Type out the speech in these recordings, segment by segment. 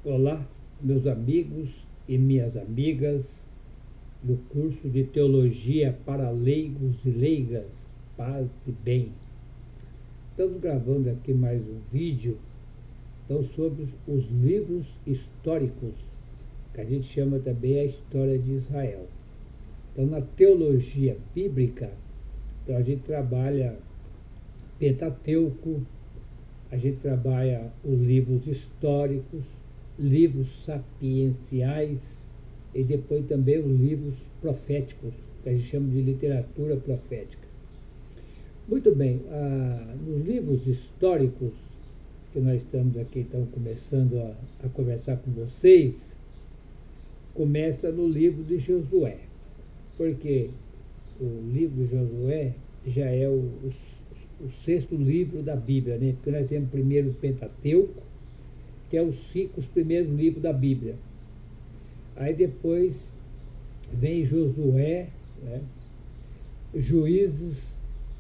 Olá, meus amigos e minhas amigas do curso de Teologia para Leigos e Leigas, Paz e Bem. Estamos gravando aqui mais um vídeo então, sobre os livros históricos, que a gente chama também a história de Israel. Então, na teologia bíblica, então, a gente trabalha Pentateuco, a gente trabalha os livros históricos, livros sapienciais e depois também os livros proféticos, que a gente chama de literatura profética. Muito bem, nos livros históricos, que nós estamos aqui então começando a conversar com vocês, começa no livro de Josué, porque o livro de Josué já é o sexto livro da Bíblia, né? Porque nós temos primeiro o Pentateuco, que é os primeiros livros da Bíblia. Aí depois vem Josué, né? Juízes,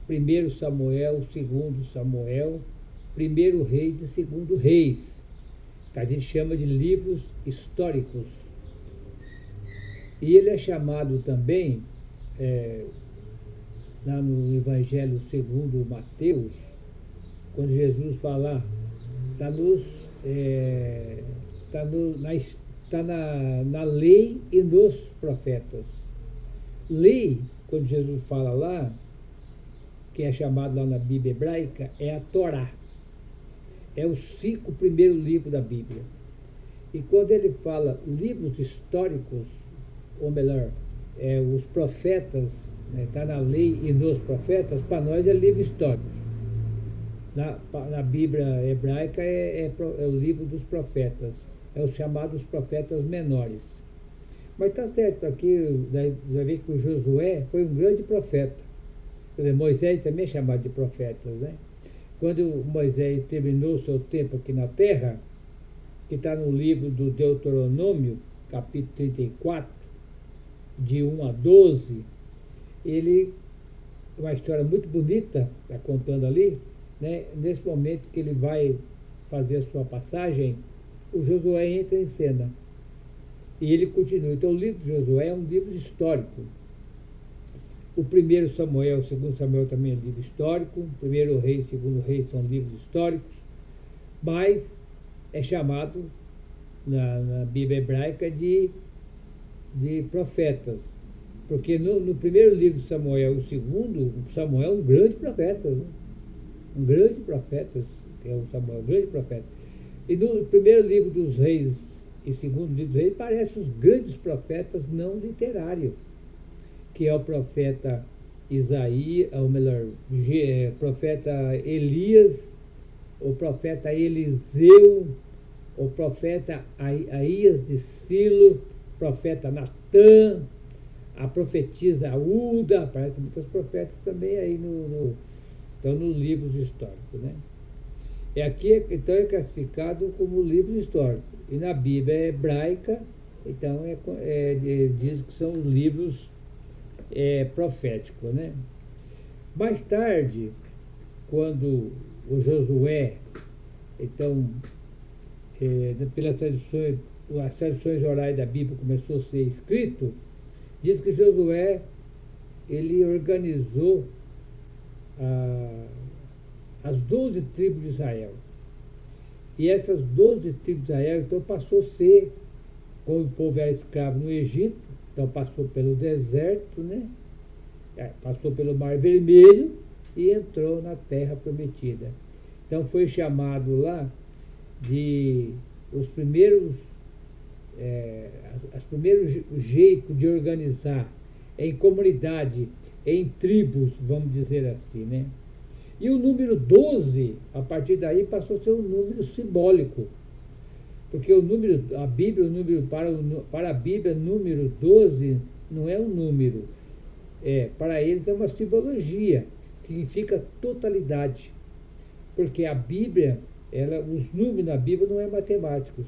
primeiro Samuel, segundo Samuel, primeiro Reis e segundo Reis, que a gente chama de livros históricos. E ele é chamado também, lá no Evangelho segundo Mateus, quando Jesus fala, está na lei e nos profetas. Lei, quando Jesus fala lá, que é chamado lá na Bíblia hebraica, é a Torá. É os 5 primeiros livros da Bíblia. E quando ele fala livros históricos, ou melhor, os profetas, está na lei e nos profetas, para nós é livro histórico. Na Bíblia hebraica é o livro dos profetas, é os chamados profetas menores. Mas está certo, aqui vai ver que o Josué foi um grande profeta. Quer dizer, Moisés também é chamado de profeta, né? Quando Moisés terminou o seu tempo aqui na terra, que está no livro do Deuteronômio, capítulo 34, de 1 a 12, uma história muito bonita, está contando ali, né? Nesse momento que ele vai fazer a sua passagem, o Josué entra em cena. E ele continua. Então, o livro de Josué é um livro histórico. O primeiro Samuel, o segundo Samuel também é livro histórico. O primeiro Rei e o segundo Rei são livros históricos. Mas é chamado, na Bíblia hebraica, de profetas. Porque no primeiro livro de Samuel e o segundo, Samuel é um grande profeta, né? Um grande profeta, que é o Samuel, um grande profeta. E no primeiro livro dos Reis e segundo livro dos Reis, parecem os grandes profetas não literários, que é o profeta Isaías, ou melhor, profeta Elias, o profeta Eliseu, o profeta Aías de Silo, profeta Natã, a profetisa Uda, aparecem muitos profetas também aí então, nos livros históricos, né? Aqui, então, é classificado como livro histórico. E na Bíblia hebraica, então, diz que são livros proféticos, né? Mais tarde, quando o Josué, então, pelas tradições, as tradições orais da Bíblia começou a ser escrito, diz que Josué, ele organizou as 12 tribos de Israel. E essas 12 tribos de Israel, então, passou a ser, como o povo era escravo no Egito, então passou pelo deserto, né? Passou pelo Mar Vermelho e entrou na Terra Prometida. Então foi chamado lá de os primeiros jeitos de organizar em comunidade, em tribos, vamos dizer assim, né? E o número 12, a partir daí, passou a ser um número simbólico. Porque a Bíblia, para a Bíblia, número 12 não é um número. Para eles é uma simbologia, significa totalidade. Porque a Bíblia, os números na Bíblia não é matemático,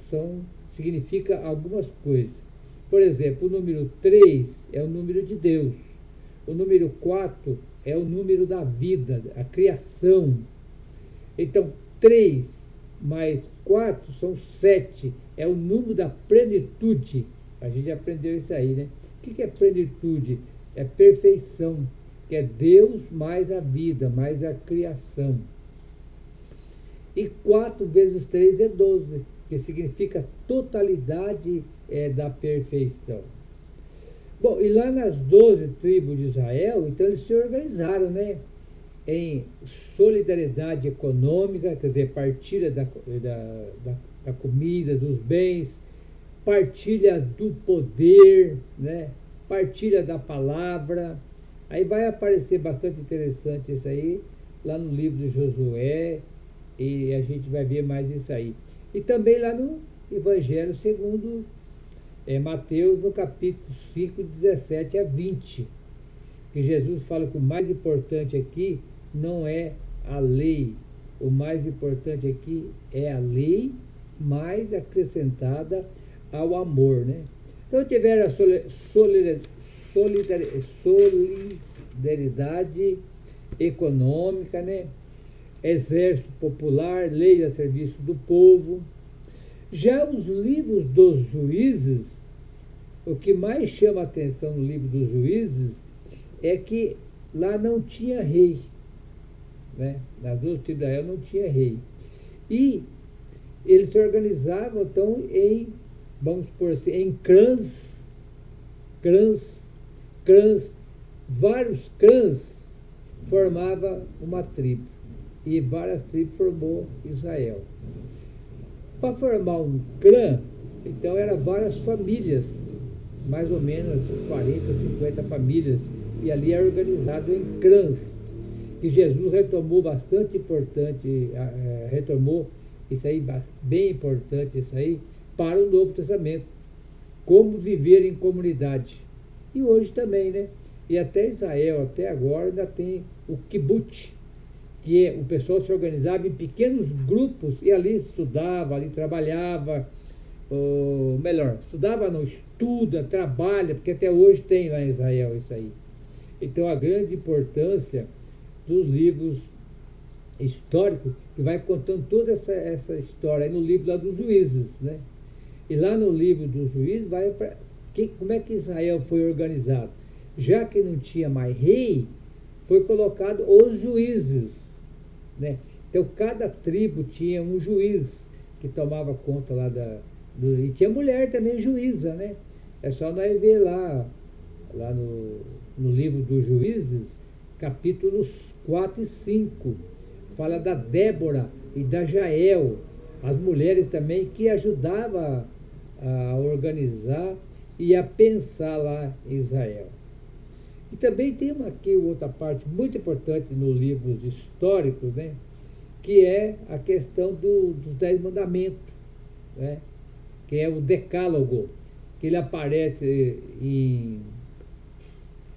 significa algumas coisas. Por exemplo, o número 3 é o número de Deus. O número 4 é o número da vida, a criação. Então, 3 mais 4 são 7. É o número da plenitude. A gente aprendeu isso aí, né? O que é plenitude? É perfeição, que é Deus mais a vida, mais a criação. E 4 vezes 3 é 12, que significa totalidade da perfeição. Bom, e lá nas 12 tribos de Israel, então eles se organizaram, né? Em solidariedade econômica, quer dizer, partilha da comida, dos bens, partilha do poder, né? Partilha da palavra. Aí vai aparecer bastante interessante isso aí, lá no livro de Josué, e a gente vai ver mais isso aí. E também lá no Evangelho segundo Mateus, no capítulo 5, 17 a 20, que Jesus fala que o mais importante aqui não é a lei, o mais importante aqui é a lei mais acrescentada ao amor, né? Então tiveram a solidariedade econômica, né? Exército popular, lei a serviço do povo. Já os livros dos juízes, o que mais chama a atenção no livro dos juízes é que lá não tinha rei, né? Nas duas tribos de Israel não tinha rei. E eles se organizavam então em, vamos por assim, em clãs, vários clãs formavam uma tribo. E várias tribos formou Israel. Para formar um clã, então eram várias famílias, mais ou menos 40, 50 famílias, e ali era organizado em clãs, que Jesus retomou bastante importante, retomou isso aí, bem importante isso aí, para o Novo Testamento, como viver em comunidade. E hoje também, né? E até Israel, até agora, ainda tem o kibbutz, que o pessoal se organizava em pequenos grupos e ali estudava, ali trabalhava, ou melhor, estudava não, estuda, trabalha, porque até hoje tem lá em Israel isso aí. Então a grande importância dos livros históricos, que vai contando toda essa história aí no livro lá dos juízes, né? E lá no livro dos juízes vai para como é que Israel foi organizado. Já que não tinha mais rei, foi colocado os juízes, né? Então cada tribo tinha um juiz que tomava conta lá e tinha mulher também juíza, né? É só nós ver lá no livro dos juízes, capítulos 4 e 5, fala da Débora e da Jael, as mulheres também que ajudavam a organizar e a pensar lá em Israel. E também tem aqui outra parte muito importante nos livros históricos, né? Que é a questão dos 10 mandamentos, né? Que é o decálogo, que ele aparece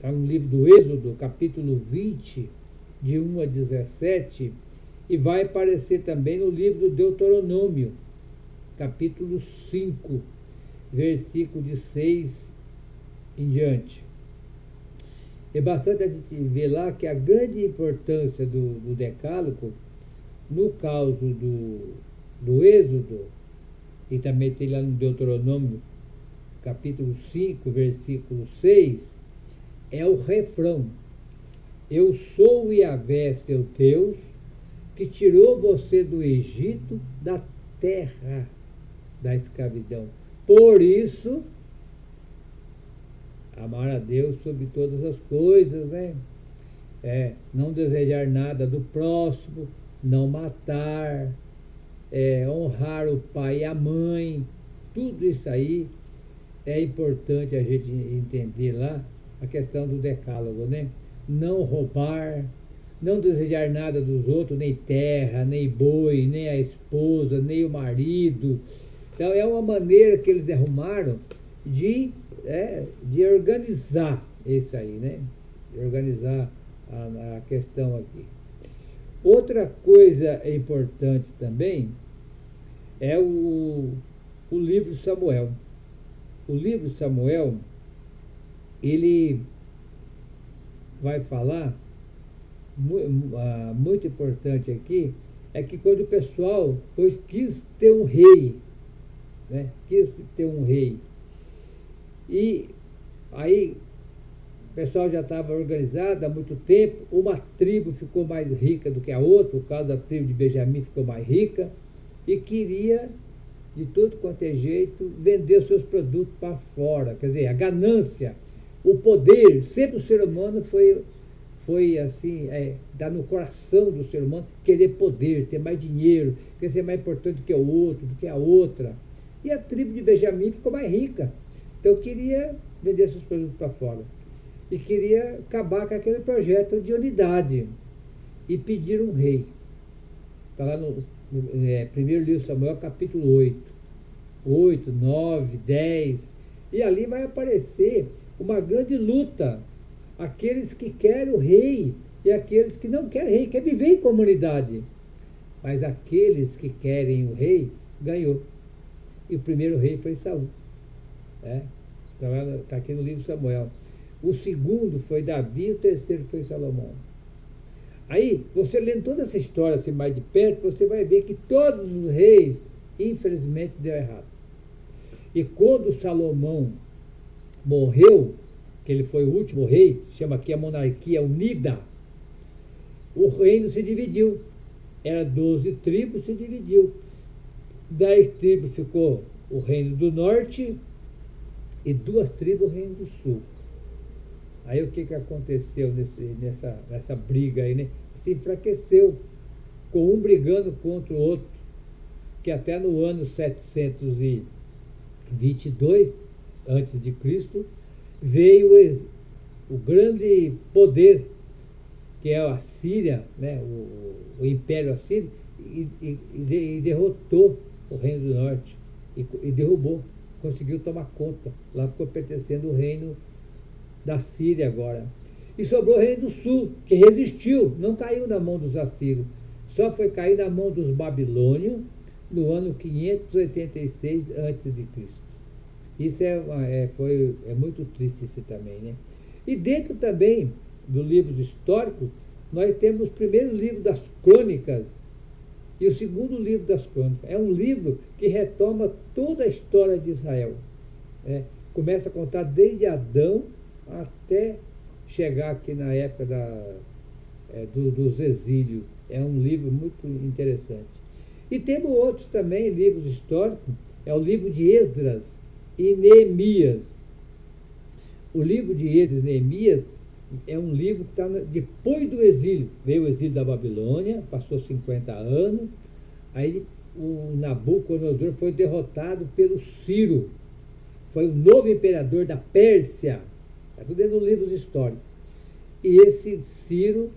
no livro do Êxodo, capítulo 20, de 1 a 17, e vai aparecer também no livro do Deuteronômio, capítulo 5, versículo de 6 em diante. É bastante a gente ver lá que a grande importância do decálogo, no caso do Êxodo, e também tem lá no Deuteronômio, capítulo 5, versículo 6, é o refrão. Eu sou o Yahvé, seu Deus, que tirou você do Egito, da terra da escravidão. Por isso, amar a Deus sobre todas as coisas, né? Não desejar nada do próximo, não matar, honrar o pai e a mãe, tudo isso aí é importante a gente entender lá, a questão do decálogo, né? Não roubar, não desejar nada dos outros, nem terra, nem boi, nem a esposa, nem o marido. Então é uma maneira que eles arrumaram de organizar isso aí, né? De organizar a questão aqui. Outra coisa importante também é o livro de Samuel. O livro de Samuel, ele vai falar, muito importante aqui, é que quando o pessoal quis ter um rei, né? Quis ter um rei. E aí o pessoal já estava organizado há muito tempo, uma tribo ficou mais rica do que a outra, por causa da tribo de Benjamim ficou mais rica, e queria, de todo quanto é jeito, vender seus produtos para fora. Quer dizer, a ganância, o poder, sempre o ser humano foi assim, dá no coração do ser humano querer poder, ter mais dinheiro, querer ser mais importante do que o outro, do que a outra. E a tribo de Benjamim ficou mais rica. Então queria vender seus produtos para fora. E queria acabar com aquele projeto de unidade. E pedir um rei. Está lá no primeiro livro de Samuel, capítulo 8. 8, 9, 10. E ali vai aparecer uma grande luta. Aqueles que querem o rei e aqueles que não querem rei, querem viver em comunidade. Mas aqueles que querem o rei, ganhou. E o primeiro rei foi Saul. Está aqui no livro de Samuel. O segundo foi Davi e o terceiro foi Salomão. Aí, você lendo toda essa história assim mais de perto, você vai ver que todos os reis, infelizmente, deu errado. E quando Salomão morreu, que ele foi o último rei, chama aqui a monarquia unida, o reino se dividiu. Era 12 tribos, se dividiu. 10 tribos ficou o reino do norte e 2 tribos o reino do sul. Aí o que aconteceu nessa briga aí, né? Se enfraqueceu, com um brigando contra o outro, que até no ano 722 antes de Cristo veio o grande poder, que é a Síria, né? o Império Assírio, e derrotou o Reino do Norte, e derrubou, conseguiu tomar conta. Lá ficou pertencendo o reino da Síria agora. E sobrou o reino do sul, que resistiu, não caiu na mão dos assírios, só foi cair na mão dos babilônios no ano 586 a.C. Isso é muito triste isso também, né? E dentro também do livro histórico, nós temos o primeiro livro das crônicas e o segundo livro das crônicas. É um livro que retoma toda a história de Israel. Começa a contar desde Adão até chegar aqui na época dos exílios. É um livro muito interessante. E temos outros também, livros históricos, é o livro de Esdras e Neemias. O livro de Esdras e Neemias é um livro que está depois do exílio. Veio o exílio da Babilônia, passou 50 anos, aí o Nabucodonosor foi derrotado pelo Ciro. Foi o novo imperador da Pérsia. Está tudo dentro dos livros históricos. E esse Ciro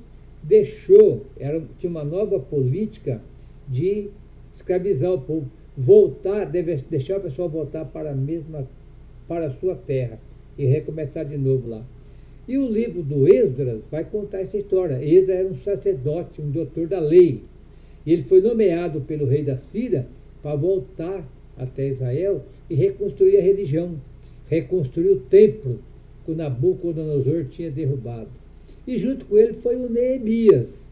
tinha uma nova política de escravizar o povo, deixar o pessoal voltar para a sua terra e recomeçar de novo lá. E o livro do Esdras vai contar essa história. Esdras era um sacerdote, um doutor da lei. E ele foi nomeado pelo rei da Síria para voltar até Israel e reconstruir a religião, reconstruir o templo que o Nabucodonosor tinha derrubado. E junto com ele foi o Neemias,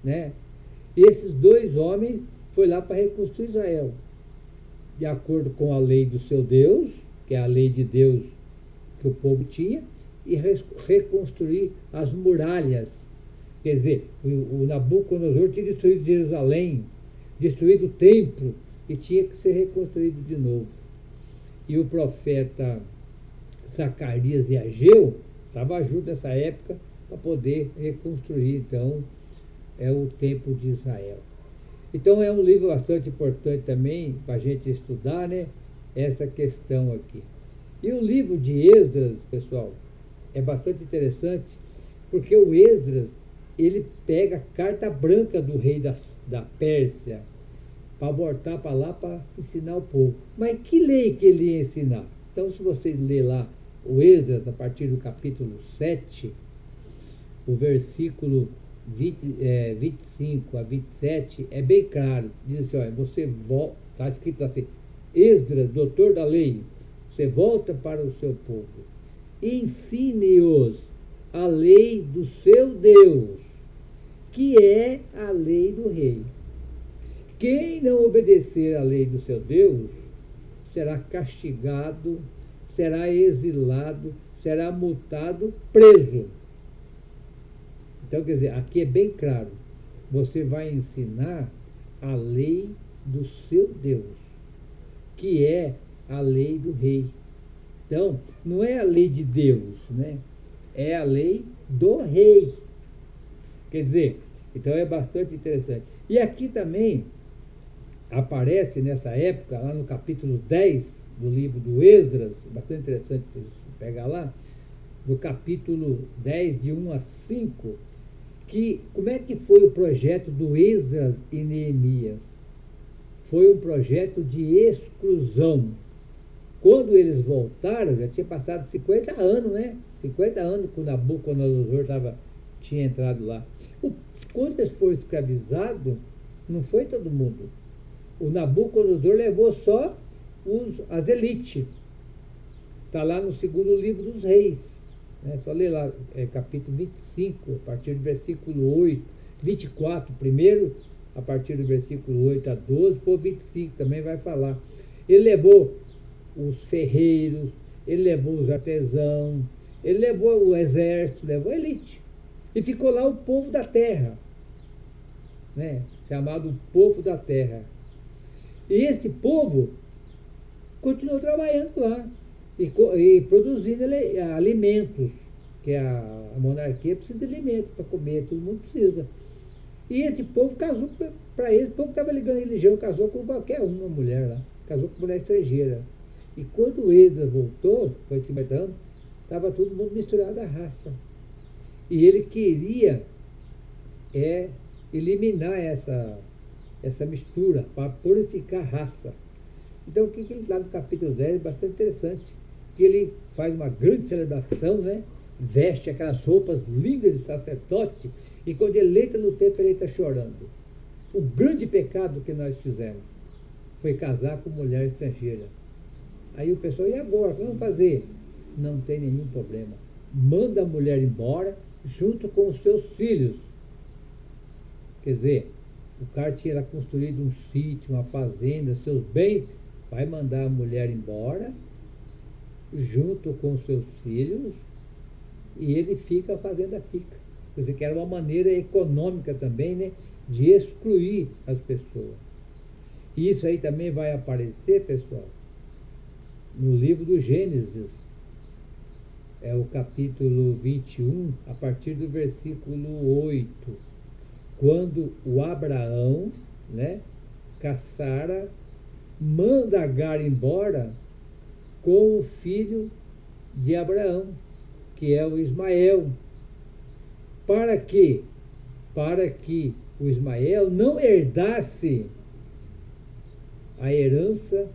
né? E esses 2 homens foram lá para reconstruir Israel, de acordo com a lei do seu Deus, que é a lei de Deus que o povo tinha, e reconstruir as muralhas. Quer dizer, o Nabucodonosor tinha destruído Jerusalém, destruído o templo, e tinha que ser reconstruído de novo. E o profeta Zacarias e Ageu estavam juntos nessa época para poder reconstruir, então, o templo de Israel. Então é um livro bastante importante também para a gente estudar, né, essa questão aqui. E o livro de Esdras, pessoal, é bastante interessante, porque o Esdras, ele pega a carta branca do rei da Pérsia para voltar para lá para ensinar o povo. Mas que lei que ele ia ensinar? Então, se você ler lá o Esdras, a partir do capítulo 7, o versículo 25 a 27, é bem claro. Diz assim, olha, está escrito assim, Esdras, doutor da lei, você volta para o seu povo, ensine-os a lei do seu Deus, que é a lei do rei. Quem não obedecer à lei do seu Deus será castigado, será exilado, será multado, preso. Então, quer dizer, aqui é bem claro. Você vai ensinar a lei do seu Deus, que é a lei do rei. Então, não é a lei de Deus, né? É a lei do rei. Quer dizer, então é bastante interessante. E aqui também aparece nessa época, lá no capítulo 10 do livro do Esdras, bastante interessante pegar lá, do capítulo 10, de 1 a 5, que como é que foi o projeto do Esdras e Neemias? Foi um projeto de exclusão. Quando eles voltaram, já tinha passado 50 anos, né? 50 anos que o Nabucodonosor tinha entrado lá. Quando eles foram escravizados, não foi todo mundo. O Nabucodonosor levou só as elites. Está lá no segundo livro dos reis. Né? Só ler lá, capítulo 25, a partir do versículo 8, 24 primeiro, a partir do versículo 8 a 12, por 25 também vai falar. Ele levou os ferreiros, ele levou os artesãos, ele levou o exército, levou a elite. E ficou lá o povo da terra, né? Chamado povo da terra. E esse povo continuou trabalhando lá e produzindo alimentos, que a monarquia precisa de alimentos para comer, todo mundo precisa. E esse povo casou, para eles, o povo estava ligando a religião, casou com qualquer uma mulher lá, casou com mulher estrangeira. E quando o Esdras voltou, foi 50 anos, estava todo mundo misturado à raça. E ele queria eliminar essa mistura, para purificar a raça. Então, o que ele lá no capítulo 10 é bastante interessante, que ele faz uma grande celebração, né? Veste aquelas roupas lindas de sacerdote, e quando ele entra no templo, ele está chorando. O grande pecado que nós fizemos foi casar com mulher estrangeira. Aí o pessoal, e agora? O que vamos fazer? Não tem nenhum problema. Manda a mulher embora, junto com os seus filhos. Quer dizer, o cara tinha construído um sítio, uma fazenda, seus bens, vai mandar a mulher embora, junto com os seus filhos, e ele fica, a fazenda fica. Quer dizer, que era uma maneira econômica também, né, de excluir as pessoas. E isso aí também vai aparecer, pessoal, no livro do Gênesis, é o capítulo 21, a partir do versículo 8, quando o Abraão, né, Sara, manda Agar embora com o filho de Abraão, que é o Ismael. Para quê? Para que o Ismael não herdasse a herança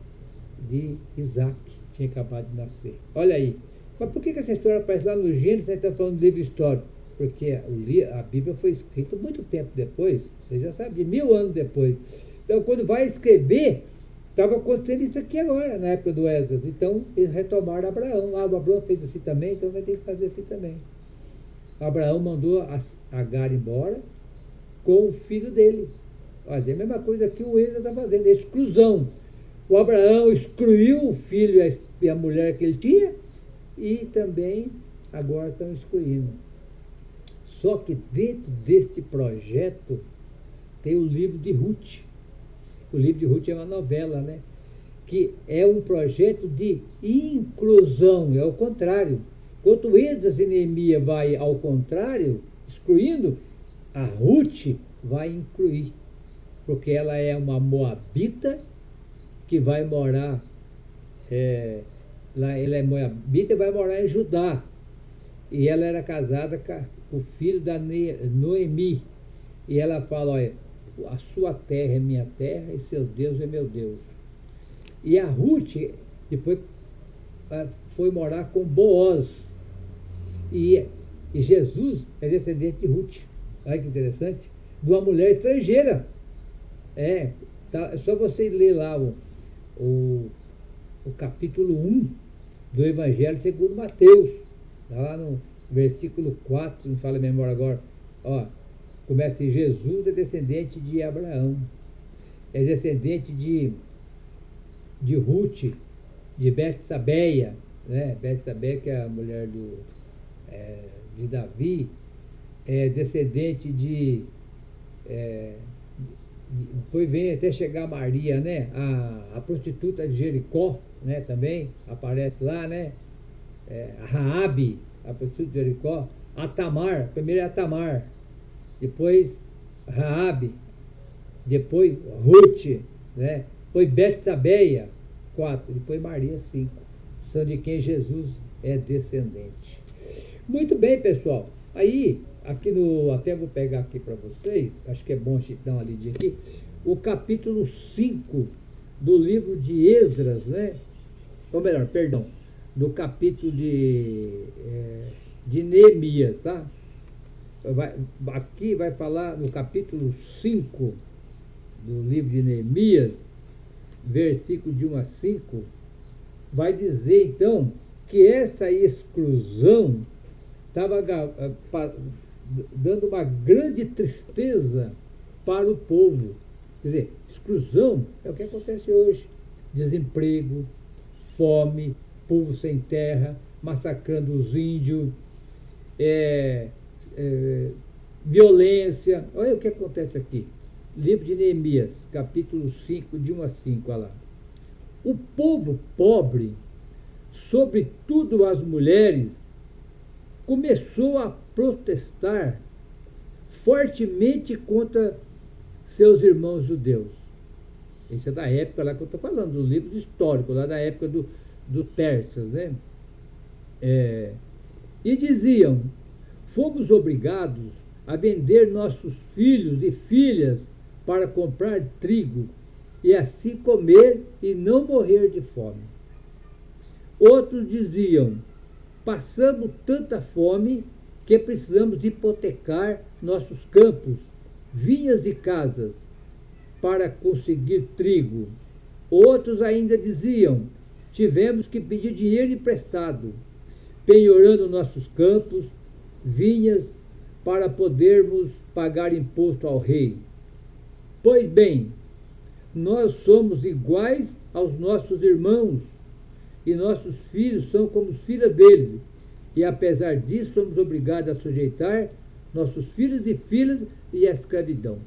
de Isaac, que tinha acabado de nascer. Olha aí. Mas por que essa história aparece lá no Gênesis, a gente está falando de livro histórico? Porque a Bíblia foi escrita muito tempo depois, você já sabe, 1000 anos depois. Então, quando vai escrever, estava acontecendo isso aqui agora, na época do Esdras. Então, eles retomaram Abraão. O Abraão fez assim também, então vai ter que fazer assim também. Abraão mandou Agar embora com o filho dele. Olha, é a mesma coisa que o Esdras está fazendo, exclusão. O Abraão excluiu o filho e a mulher que ele tinha, e também agora estão excluindo. Só que dentro deste projeto tem o livro de Ruth. O livro de Ruth é uma novela, né? Que é um projeto de inclusão, é o contrário. Quando Esdras e Neemias vai ao contrário, excluindo, a Ruth vai incluir, porque ela é uma moabita que vai morar, ela é moabita e vai morar em Judá. E ela era casada com o filho da Noemi. E ela fala, olha, a sua terra é minha terra e seu Deus é meu Deus. E a Ruth depois foi morar com Boaz. E Jesus é descendente de Ruth. Olha que interessante. De uma mulher estrangeira. É só você ler lá o capítulo 1 do Evangelho segundo Mateus. Está lá no versículo 4, não fala a memória agora. Ó, Começa assim, Jesus é descendente de Abraão, é descendente de Ruth, de Betsabeia, né? Betsabeia, que é a mulher de Davi, é descendente depois vem até chegar Maria, né? A prostituta de Jericó, né? Também aparece lá, né? A Raabe, a prostituta de Jericó, a Tamar, primeiro é a Tamar, depois Raabe, depois Ruth, né? Depois Betsabeia, 4, depois Maria, 5, são de quem Jesus é descendente. Muito bem, pessoal. Aí, aqui até vou pegar aqui para vocês, acho que é bom a gente dar uma lidinha aqui, o capítulo 5 do livro de Esdras, né? Ou melhor, perdão, do capítulo de Neemias, tá? Aqui vai falar no capítulo 5 do livro de Neemias, versículo de 1 a 5, vai dizer então que essa exclusão estava dando uma grande tristeza para o povo. Quer dizer, exclusão é o que acontece hoje. Desemprego, fome, povo sem terra, massacrando os índios, violência. Olha o que acontece aqui. Livro de Neemias, capítulo 5, de 1 a 5, olha lá. O povo pobre, sobretudo as mulheres, começou a protestar fortemente contra seus irmãos judeus. Isso é da época lá que eu estou falando, do livro histórico, lá da época do Persas, né? E diziam: fomos obrigados a vender nossos filhos e filhas para comprar trigo e assim comer e não morrer de fome. Outros diziam: passamos tanta fome que precisamos hipotecar nossos campos, vinhas e casas para conseguir trigo. Outros ainda diziam: tivemos que pedir dinheiro emprestado, penhorando nossos campos, vinhas, para podermos pagar imposto ao rei. Pois bem, nós somos iguais aos nossos irmãos, e nossos filhos são como os filhos deles. E apesar disso, somos obrigados a sujeitar nossos filhos e filhas à escravidão.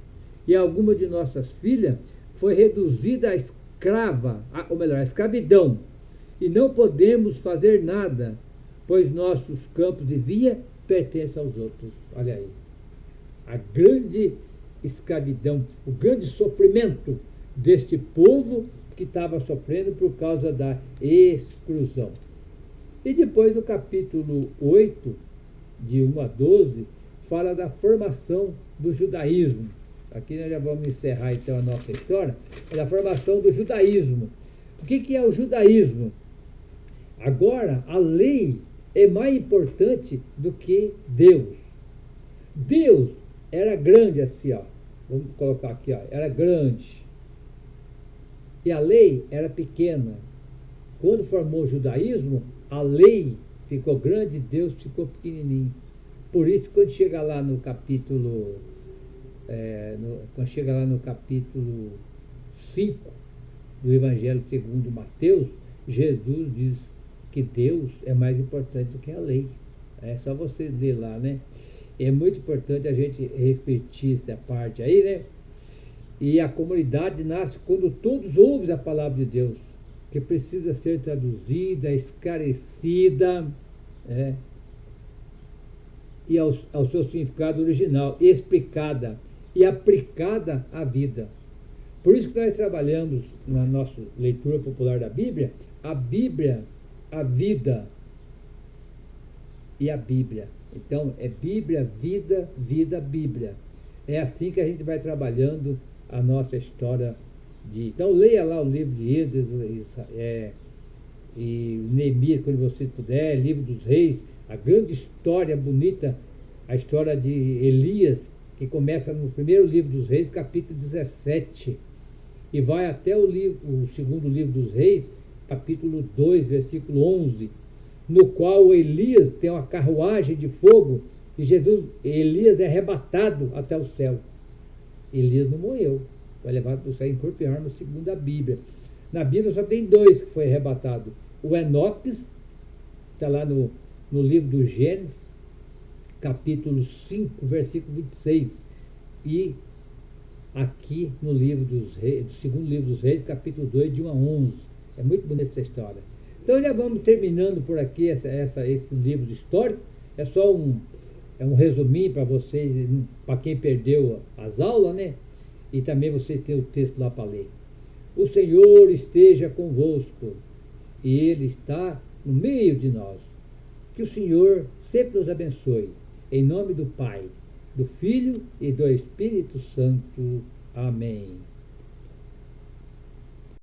E alguma de nossas filhas foi reduzida a escrava, ou melhor, a escravidão. E não podemos fazer nada, pois nossos campos de vinha pertencem aos outros. Olha aí. A grande escravidão, o grande sofrimento deste povo que estava sofrendo por causa da exclusão. E depois no capítulo 8, de 1 a 12, fala da formação do judaísmo. Aqui nós já vamos encerrar então a nossa história, da formação do judaísmo. O que é o judaísmo? Agora, a lei é mais importante do que Deus. Deus era grande assim, ó. Vamos colocar aqui, ó. Era grande. E a lei era pequena. Quando formou o judaísmo, a lei ficou grande e Deus ficou pequenininho. Por isso, quando chega lá no capítulo 5 do Evangelho segundo Mateus, Jesus diz que Deus é mais importante do que a lei. É só vocês ler lá, né? É muito importante a gente refletir essa parte aí, né? E a comunidade nasce quando todos ouvem a palavra de Deus, que precisa ser traduzida, esclarecida, e ao seu significado original, explicada e aplicada à vida. Por isso que nós trabalhamos na nossa leitura popular da Bíblia, a vida e a Bíblia. Então, é Bíblia, vida, vida, Bíblia. É assim que a gente vai trabalhando a nossa história Então, leia lá o livro de Esdras e Neemias, quando você puder, livro dos reis, a grande história bonita, a história de Elias, que começa no primeiro livro dos reis, capítulo 17, e vai até o segundo livro dos reis, capítulo 2, versículo 11, no qual Elias tem uma carruagem de fogo E Elias é arrebatado até o céu. Elias não morreu, foi levado para o céu em corpo e alma, segundo a Bíblia. Na Bíblia só tem dois que foi arrebatado. O Enoques, está lá no livro do Gênesis, capítulo 5, versículo 26. E aqui no livro dos Reis, do segundo livro dos Reis, capítulo 2, de 1 a 11. É muito bonita essa história. Então já vamos terminando por aqui esse livro histórico. É só um resuminho para vocês, para quem perdeu as aulas, né? E também você tem o texto lá para ler. O Senhor esteja convosco, e Ele está no meio de nós. Que o Senhor sempre nos abençoe. Em nome do Pai, do Filho e do Espírito Santo. Amém.